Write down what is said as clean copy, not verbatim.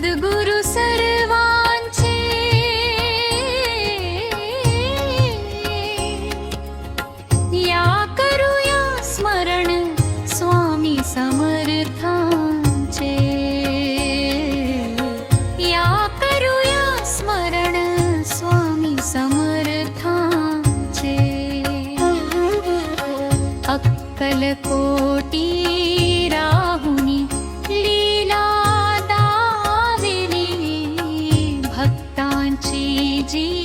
सद्गुरु सर्वांचे या करूया स्मरण स्वामी समर्थांचे या करूया स्मरण स्वामी समर्थांचे अक्कलकोटी राहुनी लीला दाविली भक्तांची जी